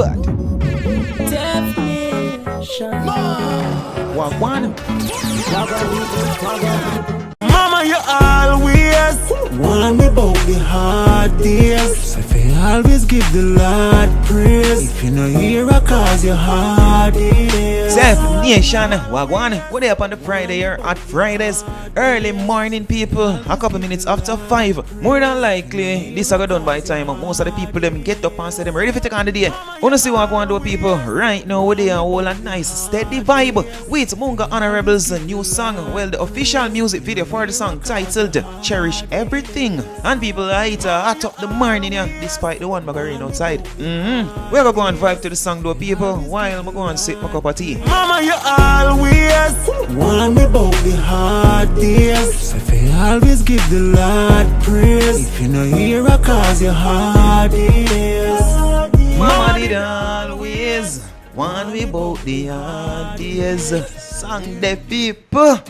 what? Wagwan. Mama, you always want me about the hard days. So if you always give the Lord praise, if you no hear I cause your hard days. Nation, Wagwan. What day up on the Friday here at Fridays? Early morning, people. A couple minutes after 5. More than likely, this will go done by time. Most of the people them get up and say them ready for take on the day. Wanna see what Wagwan do, people? Right now, we there hold a nice steady vibe with Munga Honorable's new song. Well, the official music video for the song titled Cherish Everything. And people are hot up the morning here, despite the one rain outside. We're gonna go and vibe to the song though, people, while I'm going to sip my cup of tea. Mama, you always want me about the hard days. So if you always give the Lord praise, if you no hear I cause your hard days. Mama did always want me about the hard days. Song the people.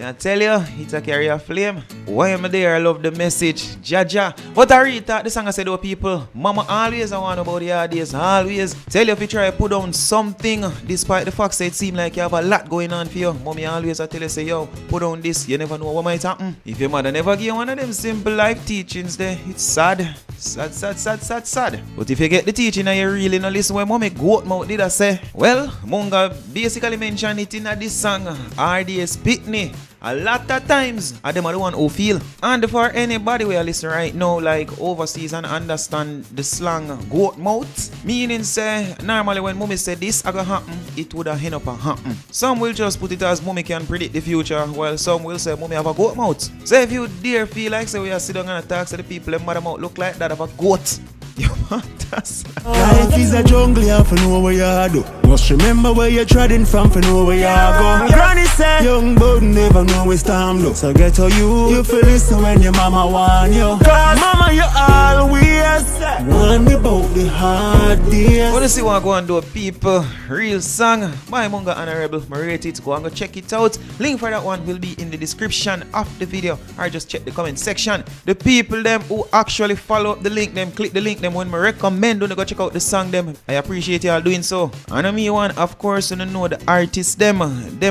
I tell you, it's a carry a flame. Why am I there? I love the message. Jaja. But I read that the song I said, oh people, Mama always I want about the hard days. Always. Tell you if you try to put down something, despite the fact that it seems like you have a lot going on for you. Mommy always I tell you, say, yo, put down this. You never know what might happen. If your mother never give you one of them simple life teachings there, it's sad. Sad. But if you get the teaching and you really not listen when mommy goat mouth did I say, well, Munga basically mentioned it in this song, RDS Pitney. A lot of times, I them are the one who feel. And for anybody who listen right now, like overseas and understand the slang goat mouth, meaning say, normally when mommy say this gonna happen, it would have end up and happen. Some will just put it as mommy can predict the future, while some will say mommy have a goat mouth. So if you dare feel like say we are sitting and talk to the people, them mother mouth look like that of a goat. You want us? Life is a jungle, you have to know where you do. Must remember where you're treading from for know where you go. Granny said, young bird never know where storm look. So get to you feel listen when your mama want you. Cause mama, you always want me about the hard days. Wanna see what go and do, people? Real song by Munga Honorable. I rate it. Go and go check it out. Link for that one will be in the description of the video, or just check the comment section. The people them who actually follow up the link, them click the link them when I recommend don't go check out the song them. I appreciate y'all doing so. And me one, of course, you know the artists them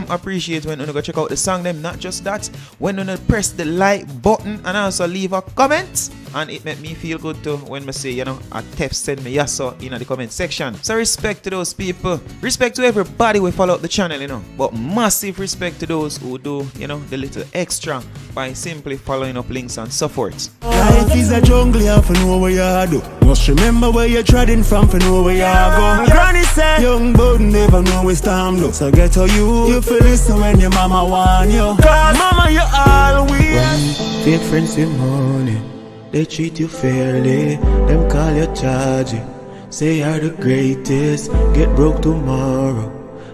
appreciate when you go check out the song them. Not just that, when you press the like button and also leave a comment, and it make me feel good too when I say, you know, a text send me yes so in the comment section. So respect to those people, respect to everybody who follow up the channel, you know, but massive respect to those who do, you know, the little extra by simply following up links and so forth. Life is a jungle, you have to know where you do. Must remember where you're treading from for know where you go. Granny said, young bird never know where storm look. So get to you feel listen when your mama want you. Cause mama, you always fake friends in money. They treat you fairly, them call you charge you. Say you're the greatest, get broke tomorrow.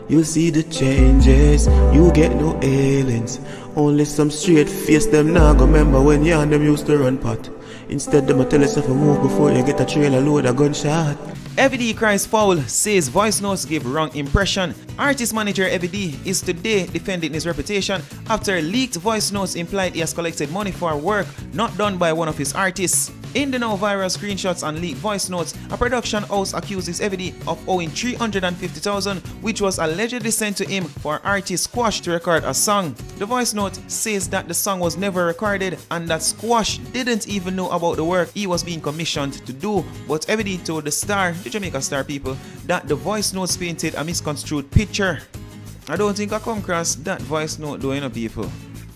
You see the changes, you get no aliens. Only some straight face, them now go remember when you and them used to run pot. Instead, them tell yourself to move before you get a trailer load of gunshot. EVD cries foul, says voice notes give wrong impression. Artist manager EVD is today defending his reputation after leaked voice notes implied he has collected money for work not done by one of his artists. In the now viral screenshots and leaked voice notes, a production house accuses EVD of owing $350,000, which was allegedly sent to him for artist Squash to record a song. The voice note says that the song was never recorded and that Squash didn't even know about the work he was being commissioned to do, but EVD told the Star, the Jamaica Star people, that the voice notes painted a misconstrued picture. I don't think I come across that voice note though, you know, people.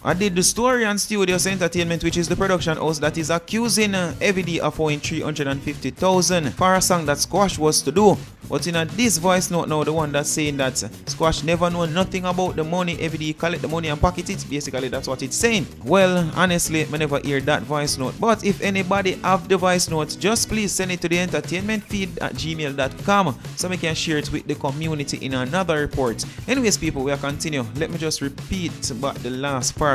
I did the story on Studios Entertainment, which is the production house that is accusing EVD of owing $350,000 for a song that Squash was to do. But in this voice note now, the one that's saying that Squash never know nothing about the money, EVD collect the money and pocket it. Basically, that's what it's saying. Well, honestly, I never hear that voice note. But if anybody have the voice note, just please send it to the entertainmentfeed@gmail.com so we can share it with the community in another report. Anyways, people, we are continue. Let me just repeat about the last paragraph.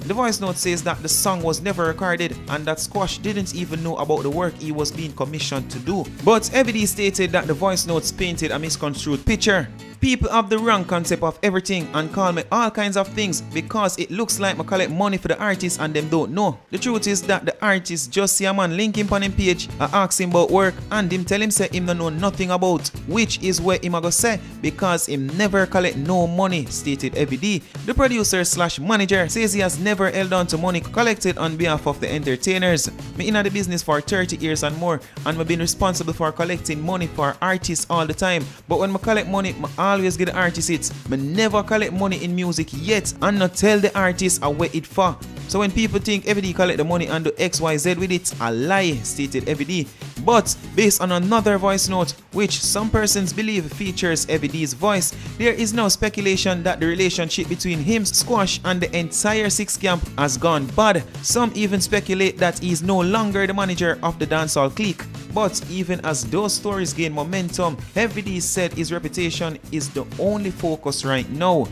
The voice note says that the song was never recorded and that Squash didn't even know about the work he was being commissioned to do. But EVD stated that the voice notes painted a misconstrued picture. People have the wrong concept of everything and call me all kinds of things because it looks like I collect money for the artist and them don't know. The truth is that the artist just see a man link him on him page, I ask him about work and him tell him say him no know nothing about, which is where him a go say because him never collect no money, stated FVD. The producer slash manager says he has never held on to money collected on behalf of the entertainers. Me in the business for 30 years and more and me been responsible for collecting money for artists all the time, but when I collect money I always give the artist it. I never collect money in music yet and not tell the artist where it for. So when people think FVD collect the money and do XYZ with it, a lie, stated FVD. But based on another voice note, which some persons believe features FVD's voice, there is no speculation that the relationship between him, Squash, and the entire Six Camp has gone bad. Some even speculate that he is no longer the manager of the dancehall clique. But even as those stories gain momentum, FVD said his reputation is the only focus right now.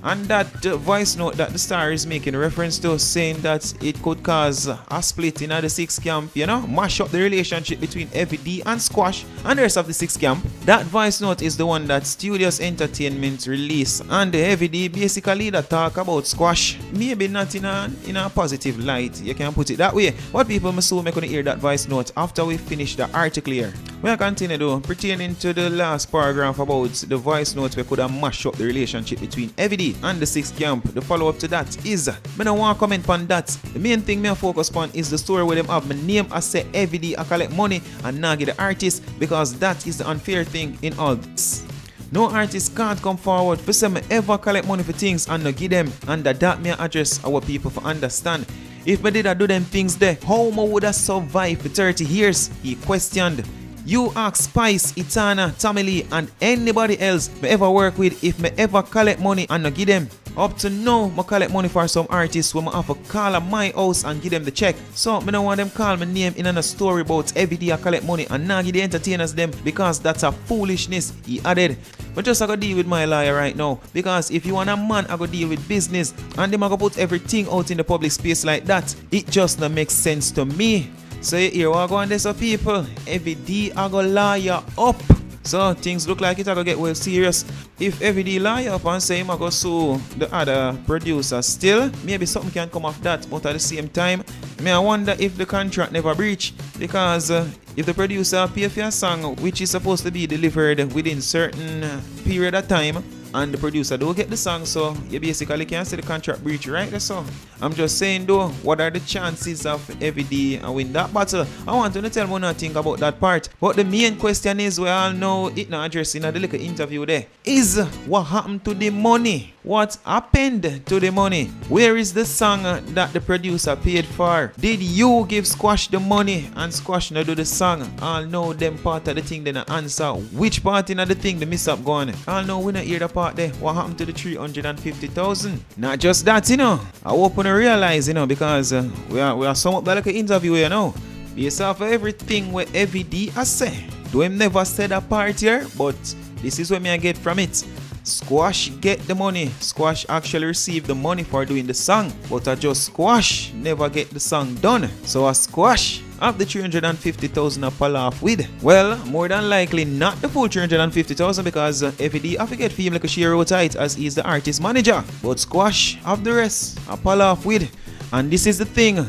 And that voice note that the star is making reference to, saying that it could cause a split in the Six Camp, you know, mash up the relationship between FVD and Squash and the rest of the Six Camp. That voice note is the one that Studios Entertainment released, and the FVD basically that talk about Squash, maybe not in a positive light, you can put it that way. But people must soon make gonna hear that voice note after we finish the article here. We'll continue though, pertaining to the last paragraph about the voice note we could have mashed up the relationship between FVD and the Six Camp. The follow-up to that is, I don't want to comment on that. The main thing me focus on is the story where them have my name as say FVD I collect money and not give the artist, because that is the unfair thing in all this. No artist can't come forward for say me ever collect money for things and not give them, and that me address our people for understand. If me did do them things there, how me would I survive for 30 years? He questioned. You ask Spice, Itana, Tommy Lee, and anybody else me ever work with if me ever collect money and not give them. Up to now, I collect money for some artists when I have to call at my house and give them the check. So I don't want them call my name in a story about FVD I collect money and not give the entertainers them, because that's a foolishness, he added. But just I go deal with my lawyer right now, because if you want a man I go deal with business and them I go put everything out in the public space like that, it just not makes sense to me. So here we go on this people, FVD I go lawyer up. So things look like it I go get well serious. If FVD lawyer up and say him I go sue the other producer still, maybe something can come off that, but at the same time, I wonder if the contract never breach, because if the producer pay for a song which is supposed to be delivered within certain period of time, and the producer don't get the song, so you basically can't see the contract breach, right? So I'm just saying though, what are the chances of FVD win that battle? I want to tell me nothing about that part, but the main question is, we all know it not addressed in the little interview there, is what happened to the money? What happened to the money? Where is the song that the producer paid for? Did you give Squash the money and Squash not do the song? I'll know them part of the thing then answer. Which part in the thing the miss up gone? I'll know we not hear the part there. What happened to the 350,000? Not just that, you know. I hope you realize, you know, because we are somewhat like an interview, you know. Based off of everything where FVD has said. Though him never said a part here, but this is what me I get from it. Squash get the money. Squash actually received the money for doing the song, but I just Squash never get the song done. So a Squash have the 350,000 I pull off with. Well, more than likely not the full 350,000, because FVD I forget for him like a share out tight as he's the artist manager. But Squash have the rest I pull off with. And this is the thing.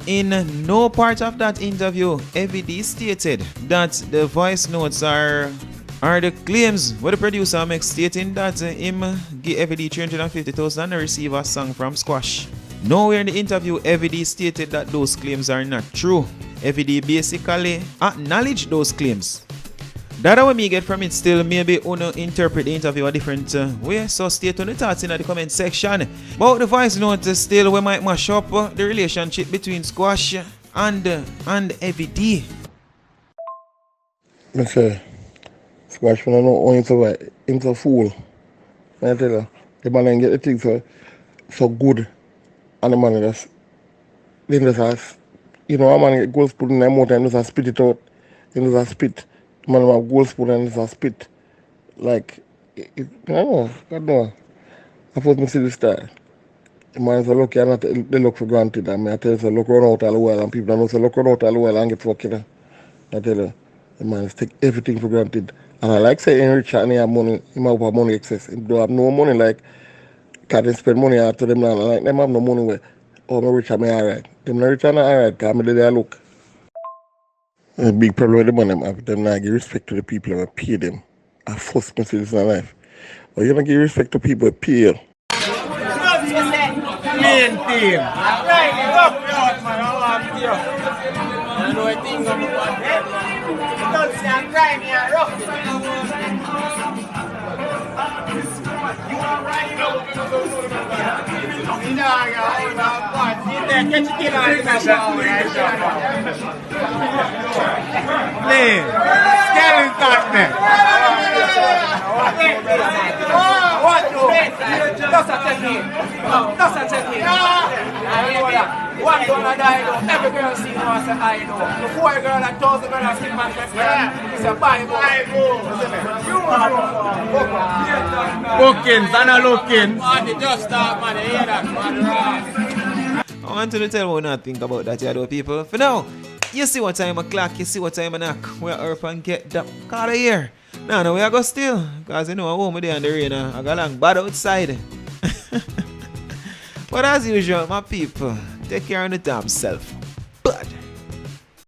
In no part of that interview, FVD stated that the voice notes are the claims where the producer makes, stating that him give FVD 350,000 and receive a song from Squash. Nowhere in the interview FVD stated that those claims are not true. FVD basically acknowledged those claims. That what me get from it still, maybe wanna interpret the interview a different way, so stay tuned the thoughts in the comment section. But the voice note still, we might mash up the relationship between Squash and FVD. Okay. Squash when I know him so fool. I tell you, the man get the thing so good, and the man just has, you know, a man get gold spoon in the mouth and just spit it out. He just spit. The man have gold spoon and just spit. Like, I don't know, God know. I thought me see the style. The man is lucky and not they look for granted. I mean, I tell you, so look run out all the while, and people don't know, so look run out all the while and get fucked. I tell you, the man is take everything for granted. And I like saying rich and he have money, he have money excess. He don't have no money like can't they spend money after them now. Like them have no money where oh my rich and me alright. Them not rich and alright, cause me there look. The big problem with them and them have them not give respect to the people who pay them. I first message in life. But you don't give respect to people who pay you. Main team. Right, up out, man. I want you. I know I think I'm about it. Don't say I'm crying here, rough. You are right, you know. Skeleton, man. What you? That's a technique. That's a technique. One gonna die though. Every girl see you as a I know. The poor girl and 1,000 girl sleep on the floor. It's a Bible. Bookings and a looking. Man, just start, man. You hear that, man? I want you to tell me what you think about that, you know, people. For now, you see what time o'clock, you see what time I knock. We're up and get that call here. No, we are go still. Because you know, I'm home there in the rain. I got long bad outside. But as usual, my people, take care of the damn self.